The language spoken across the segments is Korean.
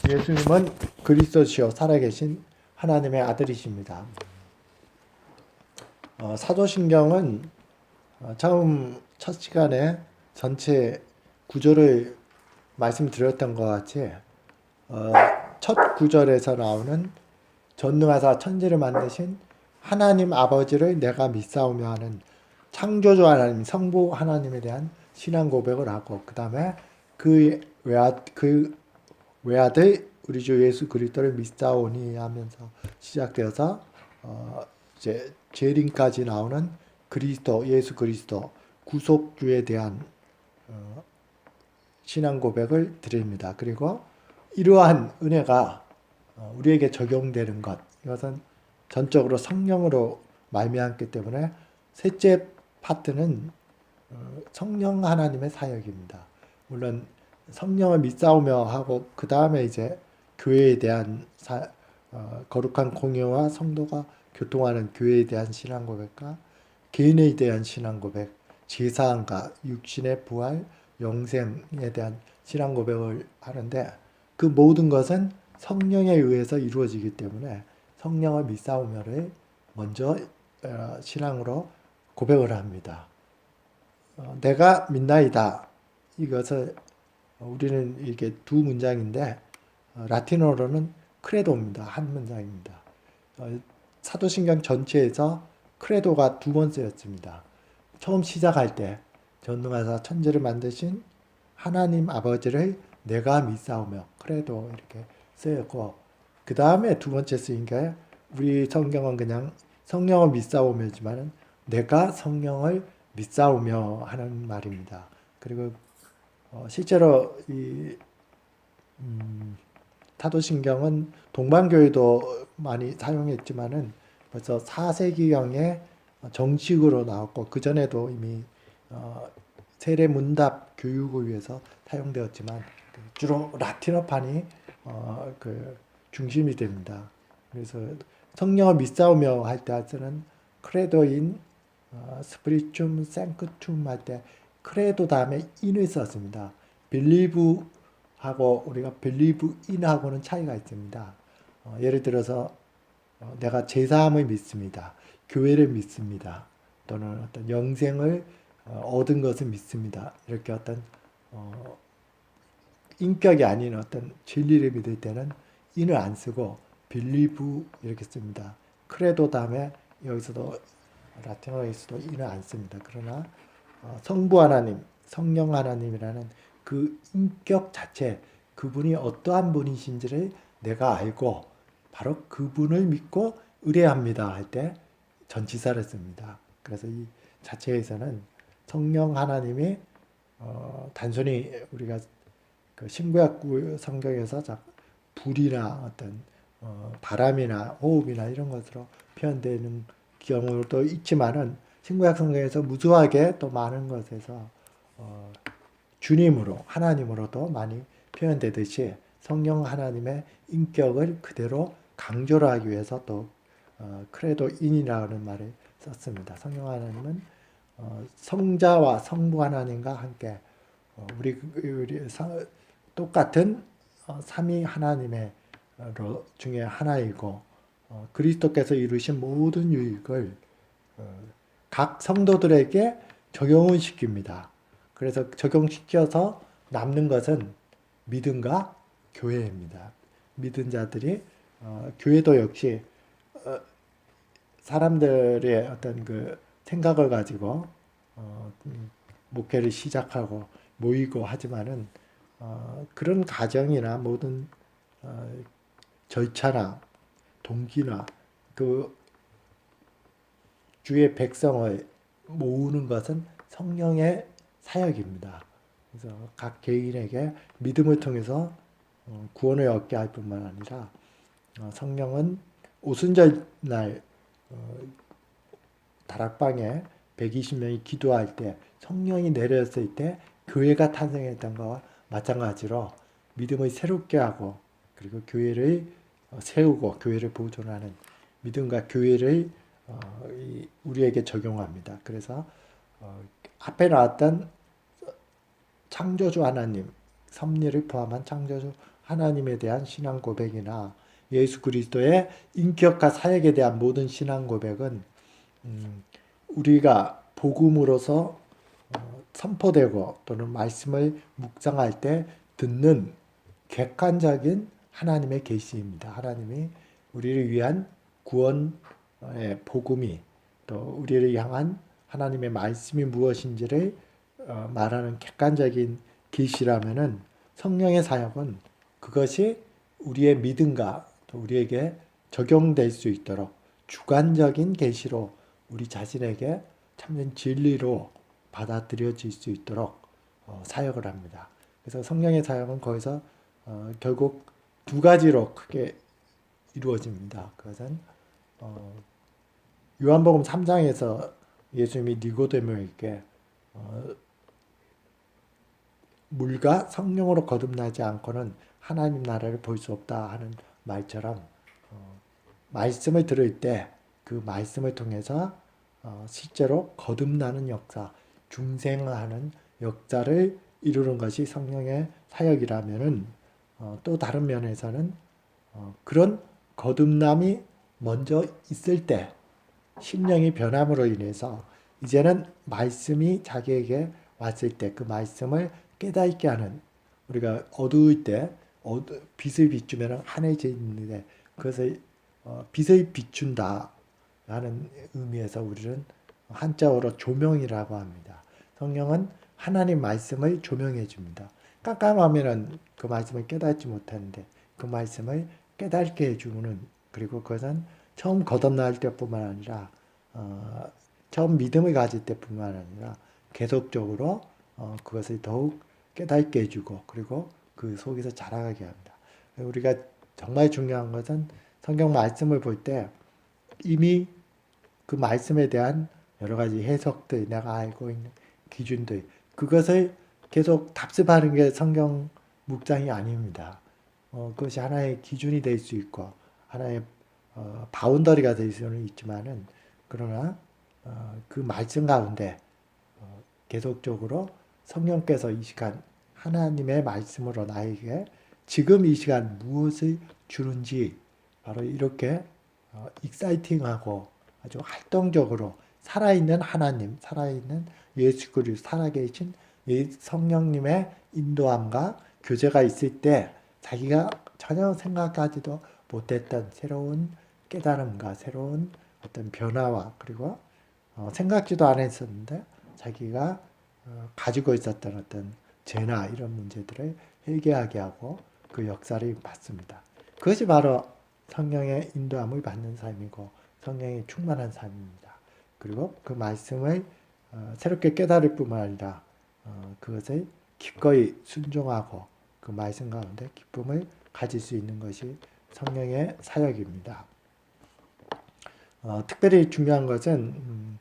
예수님은 그리스도시요 살아계신 하나님의 아들이십니다. 사도신경은 처음 첫 시간에 전체 구조를 말씀드렸던 것 같이 첫 구절에서 나오는 전능하사 천지를 만드신 하나님 아버지를 내가 믿사오며 하는 창조주 하나님, 성부 하나님에 대한 신앙 고백을 하고 그 다음에 그 외아들 우리 주 예수 그리스도를 믿사오니 하면서 시작되어서 이제 재림까지 나오는 그리스도 예수 그리스도 구속주에 대한 신앙 고백을 드립니다. 그리고 이러한 은혜가 우리에게 적용되는 것, 이것은 전적으로 성령으로 말미암기 때문에 셋째 파트는 성령 하나님의 사역입니다. 물론 성령을 믿사오며 하고 그 다음에 이제 교회에 대한 거룩한 공예와 성도가 교통하는 교회에 대한 신앙 고백과 개인에 대한 신앙 고백, 제사함과 육신의 부활, 영생에 대한 신앙 고백을 하는데 그 모든 것은 성령에 의해서 이루어지기 때문에 성령을 믿사오며를 먼저 신앙으로 고백을 합니다. 내가 믿나이다. 이것을 우리는 이게 두 문장인데 라틴어로는 크레도입니다. 한 문장입니다. 사도신경 전체에서 크레도가 두 번 쓰였습니다. 처음 시작할 때 전능하사 천지를 만드신 하나님 아버지를 내가 믿사오며 크레도 이렇게 쓰였고 그 다음에 두 번째 쓰인 게 우리 성경은 그냥 성령을 믿사오며지만 내가 성령을 믿사오며 하는 말입니다. 그리고 실제로 이 사도신경은 동방교회도 많이 사용했지만은 벌써 4세기경에 정식으로 나왔고 그 전에도 이미 세례문답 교육을 위해서 사용되었지만 주로 라틴어판이 그 중심이 됩니다. 그래서 성령을 믿사오며 할 때 쓰는 크레도인 스피리툼 생크툼 할 때 크레도 다음에 인을 썼습니다. 빌리브 하고 우리가 believe in하고는 차이가 있습니다. 예를 들어서 내가 제사함을 믿습니다. 교회를 믿습니다. 또는 어떤 영생을 얻은 것을 믿습니다. 이렇게 어떤 인격이 아닌 어떤 진리를 믿을 때는 in을 안 쓰고 believe 이렇게 씁니다. 크레도 다음에 여기서도 라틴어에서도 in을 안 씁니다. 그러나 성부 하나님, 성령 하나님이라는 그 인격 자체, 그분이 어떠한 분이신지를 내가 알고 바로 그분을 믿고 의뢰합니다 할 때 전치사를 씁니다. 그래서 이 자체에서는 성령 하나님이 단순히 우리가 그 신구약 성경에서 불이나 어떤 바람이나 호흡이나 이런 것으로 표현되는 경우도 있지만은 신구약 성경에서 무수하게 또 많은 것에서 주님으로 하나님으로도 많이 표현되듯이 성령 하나님의 인격을 그대로 강조를 하기 위해서 또 크레도인이라는 말을 썼습니다. 성령 하나님은 성자와 성부 하나님과 함께 우리 똑같은 삼위 하나님의 중에 하나이고 그리스도께서 이루신 모든 유익을 각 성도들에게 적용을 시킵니다. 그래서 적용시켜서 남는 것은 믿음과 교회입니다. 믿은 자들이 교회도 역시 사람들의 어떤 그 생각을 가지고 목회를 시작하고 모이고 하지만은 그런 가정이나 모든 절차나 동기나 그 주의 백성을 모으는 것은 성령의 사역입니다. 그래서 각 개인에게 믿음을 통해서 구원을 얻게 할 뿐만 아니라 성령은 오순절 날 다락방에 120명이 기도할 때 성령이 내렸을 때 교회가 탄생했던 것과 마찬가지로 믿음을 새롭게 하고 그리고 교회를 세우고 교회를 보존하는 믿음과 교회를 우리에게 적용합니다. 그래서 앞에 나왔던 창조주 하나님, 섭리를 포함한 창조주 하나님에 대한 신앙 고백이나 예수 그리스도의 인격과 사역에 대한 모든 신앙 고백은 우리가 복음으로서 선포되고 또는 말씀을 묵상할 때 듣는 객관적인 하나님의 계시입니다. 하나님이 우리를 위한 구원의 복음이 또 우리를 향한 하나님의 말씀이 무엇인지를 말하는 객관적인 계시라면은 성령의 사역은 그것이 우리의 믿음과 또 우리에게 적용될 수 있도록 주관적인 계시로 우리 자신에게 참된 진리로 받아들여질 수 있도록 사역을 합니다. 그래서 성령의 사역은 거기서 결국 두 가지로 크게 이루어집니다. 그것은 요한복음 3장에서 예수님이 니고데모에게 물과 성령으로 거듭나지 않고는 하나님 나라를 볼 수 없다 하는 말처럼 말씀을 들을 때 그 말씀을 통해서 실제로 거듭나는 역사, 중생하는 역사를 이루는 것이 성령의 사역이라면은 또 다른 면에서는 그런 거듭남이 먼저 있을 때 심령이 변함으로 인해서 이제는 말씀이 자기에게 왔을 때 그 말씀을 깨닫게 하는 우리가 어두울 때 빛을 비추면 환해지는데 그것을 빛을 비춘다 라는 의미에서 우리는 한자어로 조명이라고 합니다. 성령은 하나님 말씀을 조명해 줍니다. 깜깜하면은 그 말씀을 깨닫지 못하는데 그 말씀을 깨닫게 해주는 그리고 그것은 처음 거듭날 때뿐만 아니라 처음 믿음을 가질 때뿐만 아니라 계속적으로 그것을 더욱 깨닫게 해주고 그리고 그 속에서 자라가게 합니다. 우리가 정말 중요한 것은 성경 말씀을 볼 때 이미 그 말씀에 대한 여러 가지 해석들, 내가 알고 있는 기준들, 그것을 계속 답습하는 게 성경 묵상이 아닙니다. 그것이 하나의 기준이 될 수 있고, 하나의 바운더리가 될 수는 있지만은, 그러나 그 말씀 가운데 계속적으로 성령께서 이 시간 하나님의 말씀으로 나에게 지금 이 시간 무엇을 주는지 바로 이렇게 익사이팅하고 아주 활동적으로 살아있는 하나님, 살아있는 예수 그리스도 살아계신 성령님의 인도함과 교제가 있을 때 자기가 전혀 생각하지도 못했던 새로운 깨달음과 새로운 어떤 변화와 그리고 생각지도 않았었는데 자기가 가지고 있었던 어떤 죄나 이런 문제들을 해결하게 하고 그 역사를 받습니다. 그것이 바로 성령의 인도함을 받는 삶이고 성령이 충만한 삶입니다. 그리고 그 말씀을 새롭게 깨달을 뿐만 아니라 그것을 기꺼이 순종하고 그 말씀 가운데 기쁨을 가질 수 있는 것이 성령의 사역입니다. 특별히 중요한 것은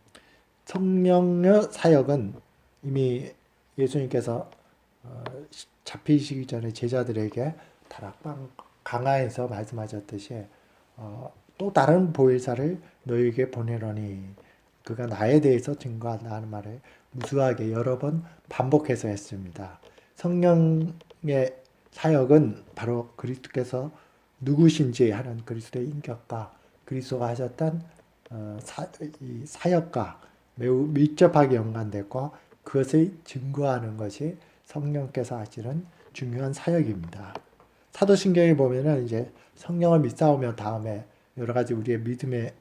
성령의 사역은 이미 예수님께서 잡히시기 전에 제자들에게 다락방 강화에서 말씀하셨듯이 또 다른 보혜사를 너희에게 보내노니 그가 나에 대해서 증거한다 하는 말을 무수하게 여러 번 반복해서 했습니다. 성령의 사역은 바로 그리스도께서 누구신지 하는 그리스도의 인격과 그리스도가 하셨던 사역과 매우 밀접하게 연관되고 그것을 증거하는 것이 성령께서 하시는 중요한 사역입니다. 사도신경에 보면은 이제 성령을 믿사오며 다음에 여러 가지 우리의 믿음의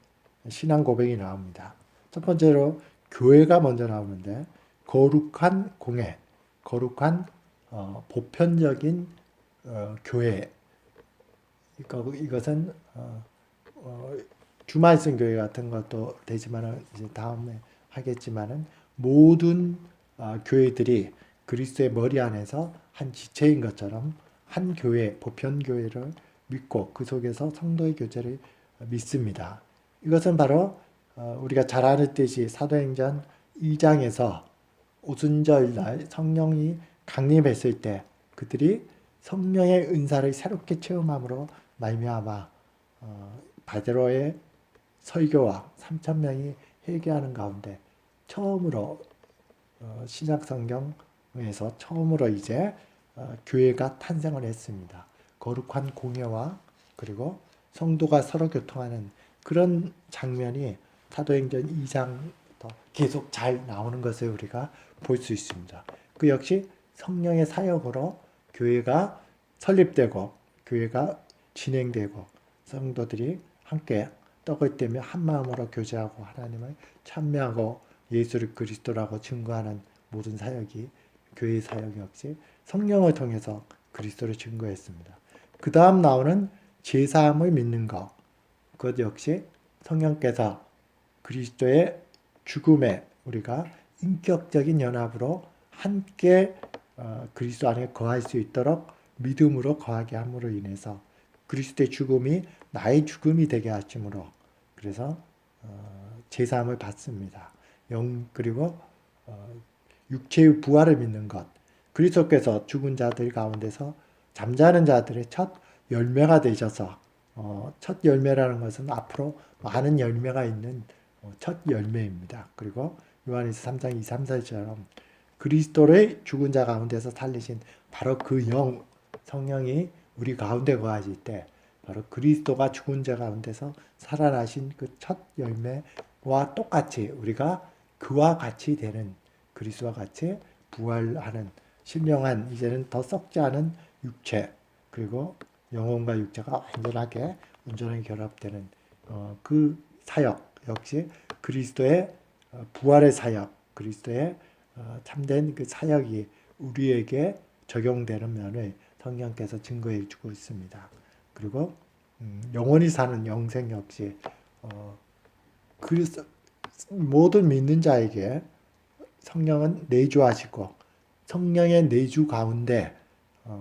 신앙 고백이 나옵니다. 첫 번째로 교회가 먼저 나오는데 거룩한 공회, 거룩한 보편적인 교회. 이것은 주말성 교회 같은 것도 되지만은 이제 다음에 하겠지만은 모든 교회들이 그리스도의 머리 안에서 한 지체인 것처럼 한 교회, 보편 교회를 믿고 그 속에서 성도의 교제를 믿습니다. 이것은 바로 우리가 잘 아듯이 사도행전 2장에서 오순절 날 성령이 강림했을 때 그들이 성령의 은사를 새롭게 체험함으로 말미암아 바데로의 설교와 3,000명이 회개하는 가운데 처음으로 신약 성경에서 처음으로 이제 교회가 탄생을 했습니다. 거룩한 공예와 그리고 성도가 서로 교통하는 그런 장면이 사도행전 2장부터 계속 잘 나오는 것을 우리가 볼 수 있습니다. 그 역시 성령의 사역으로 교회가 설립되고 교회가 진행되고 성도들이 함께 떡을 떼며 한 마음으로 교제하고 하나님을 찬미하고 예수를 그리스도라고 증거하는 모든 사역이 교회의 사역 역시 성령을 통해서 그리스도를 증거했습니다. 그 다음 나오는 제사함을 믿는 것, 그것 역시 성령께서 그리스도의 죽음에 우리가 인격적인 연합으로 함께 그리스도 안에 거할 수 있도록 믿음으로 거하게 함으로 인해서 그리스도의 죽음이 나의 죽음이 되게 하심으로 그래서 제사함을 받습니다. 그리고 육체의 부활을 믿는 것, 그리스도께서 죽은 자들 가운데서 잠자는 자들의 첫 열매가 되셔서 첫 열매라는 것은 앞으로 많은 열매가 있는 첫 열매입니다. 그리고 요한일서 3장 2, 3, 4절처럼 그리스도를 죽은 자 가운데서 살리신 바로 그 영, 성령이 우리 가운데 거하실 때 바로 그리스도가 죽은 자 가운데서 살아나신 그 첫 열매와 똑같이 우리가 그와 같이 되는 그리스도와 같이 부활하는 신령한 이제는 더 썩지 않은 육체 그리고 영혼과 육체가 온전하게 결합되는 그 사역 역시 그리스도의 부활의 사역, 그리스도의 참된 그 사역이 우리에게 적용되는 면을 성령께서 증거해 주고 있습니다. 그리고 영원히 사는 영생 역시 모든 믿는 자에게 성령은 내주하시고 성령의 내주 가운데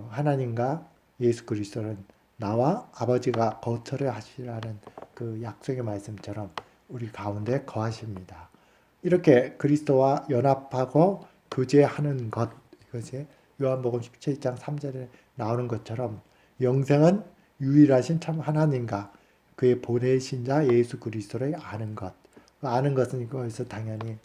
하나님과 예수 그리스도는 나와 아버지가 거처를 하시라는 그 약속의 말씀처럼 우리 가운데 거하십니다. 이렇게 그리스도와 연합하고 교제하는 것, 이것이 요한복음 17장 3절에 나오는 것처럼 영생은 유일하신 참 하나님과 그의 보내신 자 예수 그리스도를 아는 것. 아는 것은 이거에서 당연히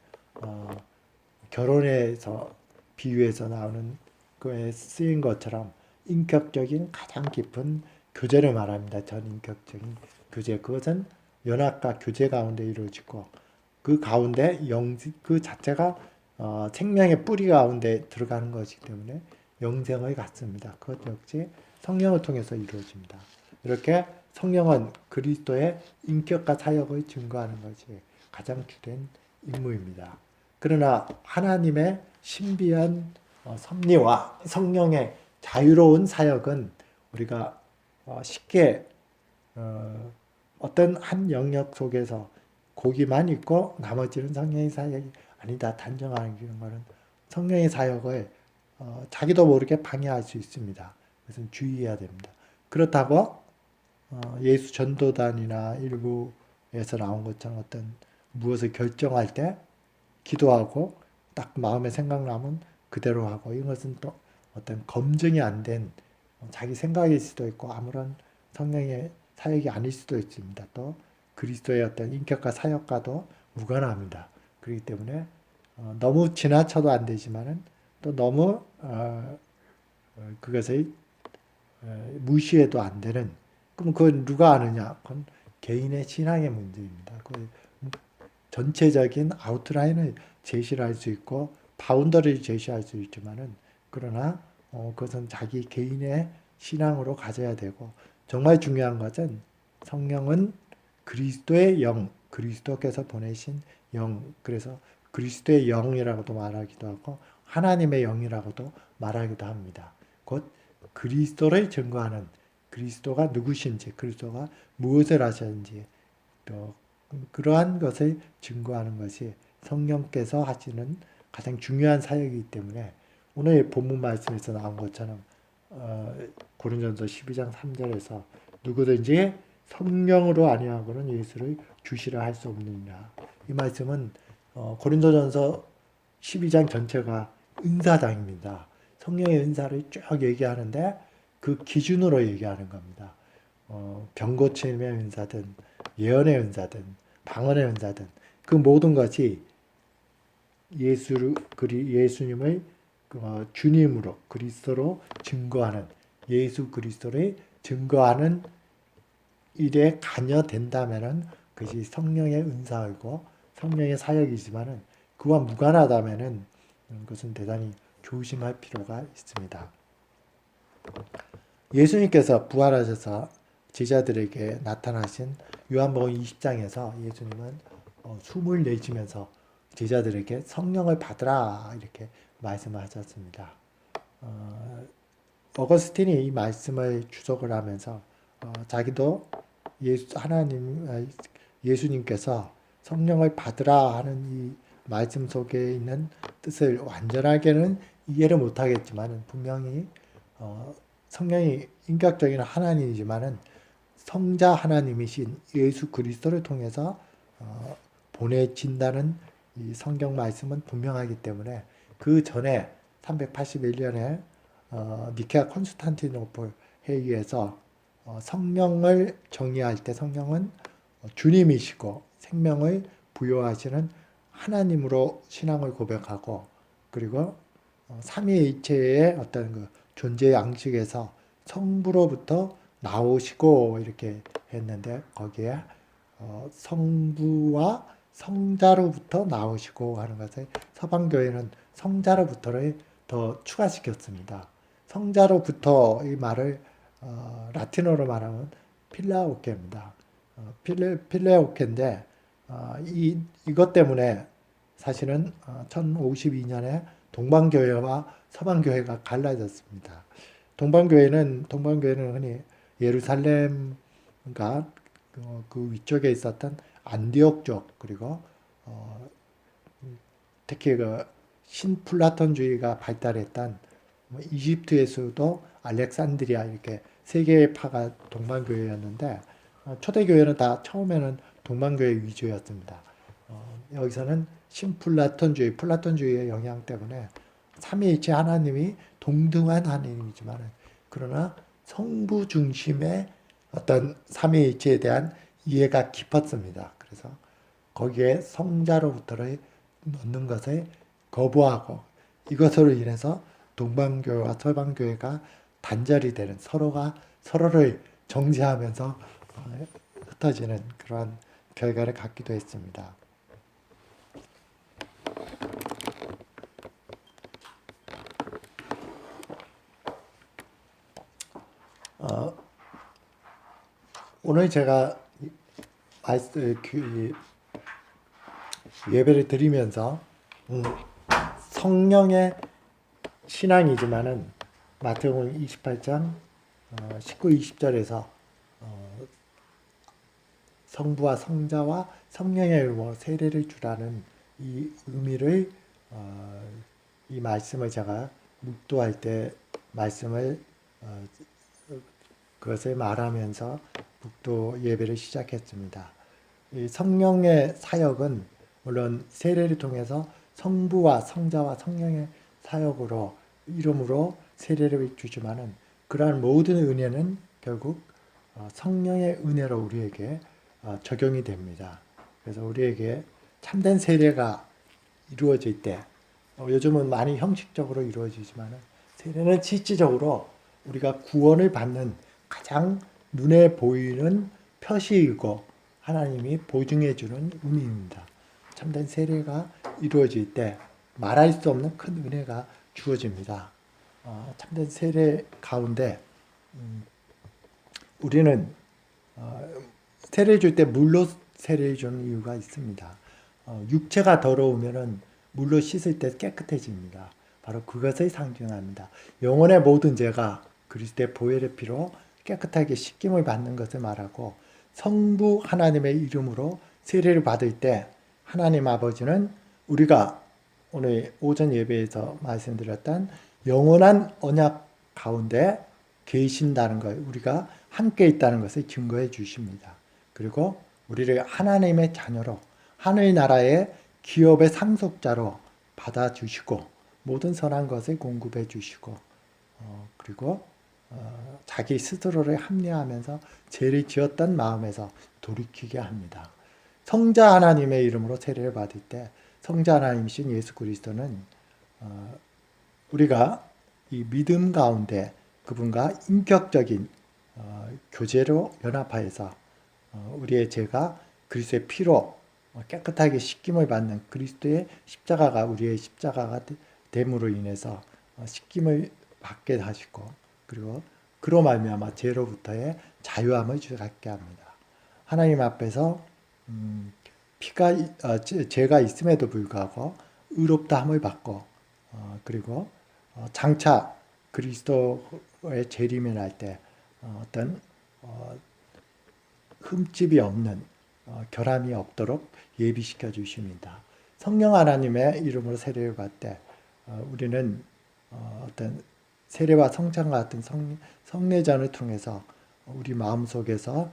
결혼에서 비유해서 나오는 거에 쓰인 것처럼 인격적인 가장 깊은 교제를 말합니다. 전인격적인 교제. 그것은 연합과 교제 가운데 이루어지고 그 가운데 그 자체가 생명의 뿌리 가운데 들어가는 것이기 때문에 영생을 갖습니다. 그것 역시 성령을 통해서 이루어집니다. 이렇게 성령은 그리스도의 인격과 사역을 증거하는 것이 가장 주된 임무입니다. 그러나 하나님의 신비한 섭리와 성령의 자유로운 사역은 우리가 쉽게 어떤 한 영역 속에서 고기만 있고 나머지는 성령의 사역이 아니다 단정하는 것은 성령의 사역을 자기도 모르게 방해할 수 있습니다. 그래서 주의해야 됩니다. 그렇다고 예수 전도단이나 일부에서 나온 것처럼 어떤 무엇을 결정할 때 기도하고 딱 마음에 생각나면 그대로 하고 이것은 또 어떤 검증이 안 된 자기 생각일 수도 있고 아무런 성령의 사역이 아닐 수도 있습니다. 또 그리스도의 어떤 인격과 사역과도 무관합니다. 그렇기 때문에 너무 지나쳐도 안 되지만은 또 너무 그것을 무시해도 안 되는 그럼 그건 누가 아느냐? 그건 개인의 신앙의 문제입니다. 그 전체적인 아웃라인을 제시를 할 수 있고 바운더리를 제시할 수 있지만은 그러나 그것은 자기 개인의 신앙으로 가져야 되고 정말 중요한 것은 성령은 그리스도의 영, 그리스도께서 보내신 영, 그래서 그리스도의 영이라고도 말하기도 하고 하나님의 영이라고도 말하기도 합니다. 곧 그리스도를 증거하는 그리스도가 누구신지, 그리스도가 무엇을 하셨는지 또 그러한 것을 증거하는 것이 성령께서 하시는 가장 중요한 사역이기 때문에 오늘 본문 말씀에서 나온 것처럼 고린도전서 12장 3절에서 누구든지 성령으로 아니하고는 예수를 주시라 할 수 없느니라. 이 말씀은 고린도전서 12장 전체가 은사장입니다. 성령의 은사를 쭉 얘기하는데 그 기준으로 얘기하는 겁니다. 병 고침의 은사든 예언의 은사든 방언의 은사든 그 모든 것이 예수님을 주님으로 그리스도로 증거하는 예수 그리스도를 증거하는 일에 관여된다면은 그것이 성령의 은사이고 성령의 사역이지만은 그와 무관하다면은 그것은 대단히 조심할 필요가 있습니다. 예수님께서 부활하셔서 제자들에게 나타나신 요한복음 20장에서 예수님은 숨을 내쉬면서 제자들에게 성령을 받으라 이렇게 말씀하셨습니다. 어거스틴이 이 말씀을 주석을 하면서 자기도 예수님께서 성령을 받으라 하는 이 말씀 속에 있는 뜻을 완전하게는 이해를 못하겠지만 분명히 성령이 인격적인 하나님이지만은 성자 하나님이신 예수 그리스도를 통해서 보내진다는 이 성경 말씀은 분명하기 때문에 그 전에 381년에 니케아 콘스탄티노플 회의에서 성령을 정의할 때 성령은 주님이시고 생명을 부여하시는 하나님으로 신앙을 고백하고 그리고 삼위일체의 어떤 그 존재 양식에서 성부로부터 나오시고 이렇게 했는데 거기에 성부와 성자로부터 나오시고 하는 것을 서방교회는 성자로부터를 더 추가시켰습니다. 성자로부터 이 말을 라틴어로 말하면 필라오케입니다. 필레오케인데 이것 때문에 사실은 1052년에 동방교회와 서방교회가 갈라졌습니다. 동방교회는 흔히 예루살렘과 그 위쪽에 있었던 안디옥 쪽 그리고 특히 그 신플라톤주의가 발달했던 이집트에서도 알렉산드리아 이렇게 세 개의 파가 동방교회였는데 초대교회는 다 처음에는 동방교회 위주였습니다. 여기서는 플라톤주의의 영향 때문에 삼위일체 하나님이 동등한 하나님이지만 그러나 성부 중심의 어떤 삼위일체에 대한 이해가 깊었습니다. 그래서 거기에 성자로부터를 넣는 것을 거부하고 이것으로 인해서 동방교회와 서방교회가 단절이 되는 서로가 서로를 정죄하면서 흩어지는 그러한 결과를 갖기도 했습니다. 오늘 제가 예배를 드리면서 성령의 신앙이지만은 마태복음 28장 19, 20절에서 성부와 성자와 성령의 이름으로 세례를 주라는 이 의미를 이 말씀을 제가 묵도할 때 말씀을 그것을 말하면서 묵도 예배를 시작했습니다. 이 성령의 사역은 물론 세례를 통해서 성부와 성자와 성령의 사역으로 이름으로 세례를 주지만은 그러한 모든 은혜는 결국 성령의 은혜로 우리에게 적용이 됩니다. 그래서 우리에게 참된 세례가 이루어질 때 요즘은 많이 형식적으로 이루어지지만 세례는 실질적으로 우리가 구원을 받는 가장 눈에 보이는 표시이고 하나님이 보증해 주는 의미입니다. 참된 세례가 이루어질 때 말할 수 없는 큰 은혜가 주어집니다. 참된 세례 가운데 우리는 세례 줄 때 물로 세례 주는 이유가 있습니다. 육체가 더러우면은 물로 씻을 때 깨끗해집니다. 바로 그것을 상징합니다. 영혼의 모든 죄가 그리스도의 보혈의 피로 깨끗하게 씻김을 받는 것을 말하고 성부 하나님의 이름으로 세례를 받을 때 하나님 아버지는 우리가 오늘 오전 예배에서 말씀드렸던 영원한 언약 가운데 계신다는 것, 우리가 함께 있다는 것을 증거해 주십니다. 그리고 우리를 하나님의 자녀로 하늘나라의 기업의 상속자로 받아주시고 모든 선한 것을 공급해 주시고 그리고 자기 스스로를 합리화하면서 죄를 지었던 마음에서 돌이키게 합니다. 성자 하나님의 이름으로 세례를 받을 때 성자 하나님이신 예수 그리스도는 우리가 이 믿음 가운데 그분과 인격적인 교제로 연합하여서 우리의 죄가 그리스도의 피로 깨끗하게 씻김을 받는 그리스도의 십자가가 우리의 십자가가 됨으로 인해서 씻김을 받게 하시고 그리고 그로 말미암아 죄로부터의 자유함을 주게 합니다. 하나님 앞에서 죄가 있음에도 불구하고 의롭다함을 받고 그리고 장차 그리스도의 재림이 날 때 어떤 흠집이 없는 결함이 없도록 예비시켜 주십니다. 성령 하나님의 이름으로 세례를 받을 때 우리는 어떤 세례와 성찬과 같은 성례전을 통해서 우리 마음속에서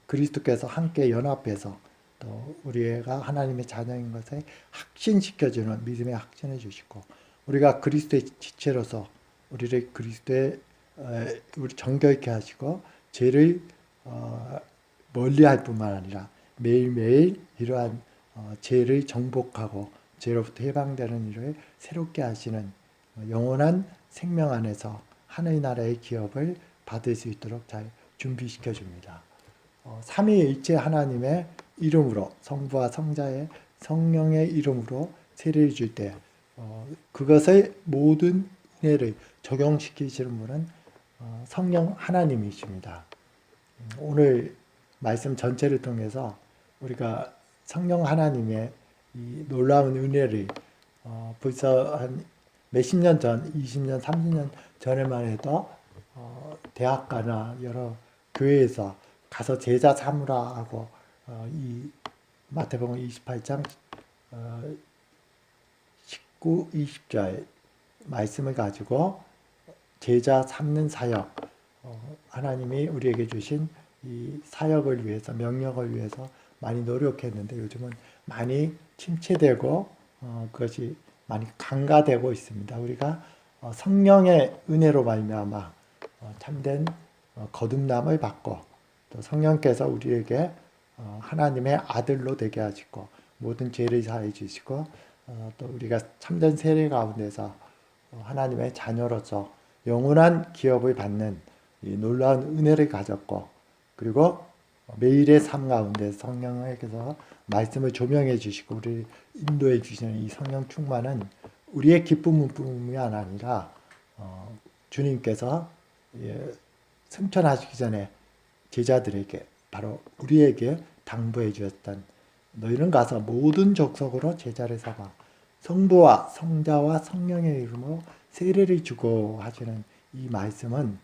그리스도께서 함께 연합해서 또 우리가 하나님의 자녀인 것을 확신시켜주는 믿음의 확신을 주시고 우리가 그리스도의 지체로서 우리를 그리스도의 우리 정결케 하시고 죄를 멀리할 뿐만 아니라 매일매일 이러한 죄를 정복하고 죄로부터 해방되는 일을 새롭게 하시는 영원한 생명 안에서 하나의 나라의 기업을 받을 수 있도록 잘 준비시켜 줍니다. 삼위일체 하나님의 이름으로 성부와 성자의 성령의 이름으로 세례를 줄 때 그것의 모든 은혜를 적용시키시는 분은 성령 하나님이십니다. 오늘 말씀 전체를 통해서 우리가 성령 하나님의 이 놀라운 은혜를 벌써 한 몇십 년 전, 20년, 30년 전에만 해도 대학가나 여러 교회에서 가서 제자 삼으라 하고 이 마태복음 28장 19, 20절 말씀을 가지고 제자 삼는 사역 하나님이 우리에게 주신 이 사역을 위해서 명령을 위해서 많이 노력했는데 요즘은 많이 침체되고 그것이 많이 강화되고 있습니다. 우리가 성령의 은혜로 말미암아 참된 거듭남을 받고 또 성령께서 우리에게 하나님의 아들로 되게 하시고 모든 죄를 사해 주시고 또 우리가 참된 세례 가운데서 하나님의 자녀로서 영원한 기업을 받는 이 놀라운 은혜를 가졌고 그리고 매일의 삶 가운데 성령께서 말씀을 조명해 주시고 우리 인도해 주시는 이 성령 충만은 우리의 기쁨뿐이 아니라 주님께서 승천하시기 전에 제자들에게 바로 우리에게 당부해 주었던 너희는 가서 모든 족속으로 제자를 삼아 성부와 성자와 성령의 이름으로 세례를 주고 하시는 이 말씀은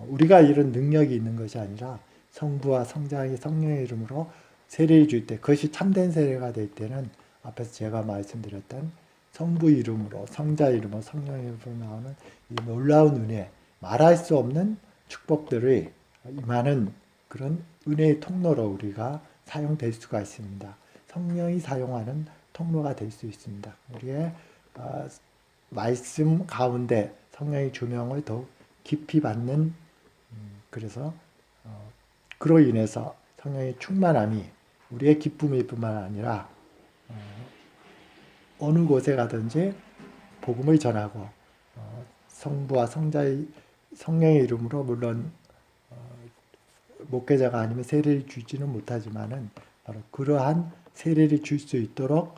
우리가 이런 능력이 있는 것이 아니라 성부와 성자의 성령의 이름으로 세례를 줄 때 그것이 참된 세례가 될 때는 앞에서 제가 말씀드렸던 성부 이름으로 성자 이름으로 성령의 이름으로 나오는 이 놀라운 은혜 말할 수 없는 축복들을 임하는 그런 은혜의 통로로 우리가 사용될 수가 있습니다. 성령이 사용하는 통로가 될 수 있습니다. 우리의 말씀 가운데 성령의 조명을 더욱 깊이 받는 그래서 그로 인해서 성령의 충만함이 우리의 기쁨일 뿐만 아니라 어느 곳에 가든지 복음을 전하고 성부와 성자의 성령의 이름으로 물론 목회자가 아니면 세례를 주지는 못하지만은 바로 그러한 세례를 줄 수 있도록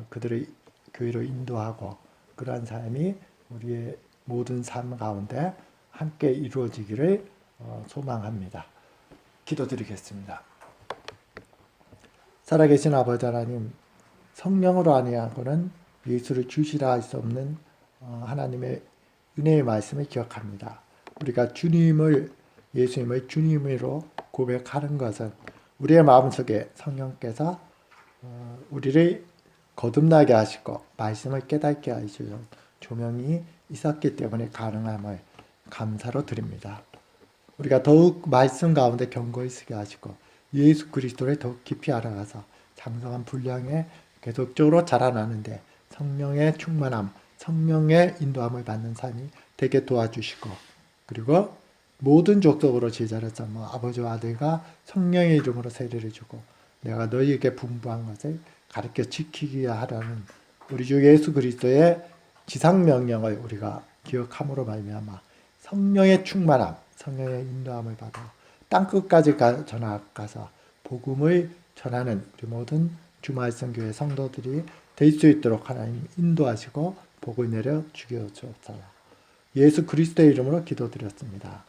그들의 교회로 인도하고 그러한 삶이 우리의 모든 삶 가운데 함께 이루어지기를 소망합니다. 기도드리겠습니다. 살아계신 아버지 하나님, 성령으로 아니하고는 예수를 주시라 할 수 없는 하나님의 은혜의 말씀을 기억합니다. 우리가 예수님을 주님으로 고백하는 것은 우리의 마음속에 성령께서 우리를 거듭나게 하시고 말씀을 깨닫게 하시는 조명이 있었기 때문에 가능함을 감사로 드립니다. 우리가 더욱 말씀 가운데 견고히 서게 하시고 예수 그리스도를 더욱 깊이 알아가서 장성한 분량에 계속적으로 자라나는데 성령의 충만함, 성령의 인도함을 받는 삶이 되게 도와주시고 그리고 모든 족속으로 제자를 삼아 아버지와 아들과 성령의 이름으로 세례를 주고 내가 너희에게 분부한 것을 가르쳐 지키게 하라는 우리 주 예수 그리스도의 지상명령을 우리가 기억함으로 말미암아 성령의 충만함, 성령의 인도함을 받아 땅끝까지 전하가서 복음을 전하는 우리 모든 주말성교회 성도들이 될 수 있도록 하나님 인도하시고 복을 내려 주시옵소서. 예수 그리스도의 이름으로 기도드렸습니다.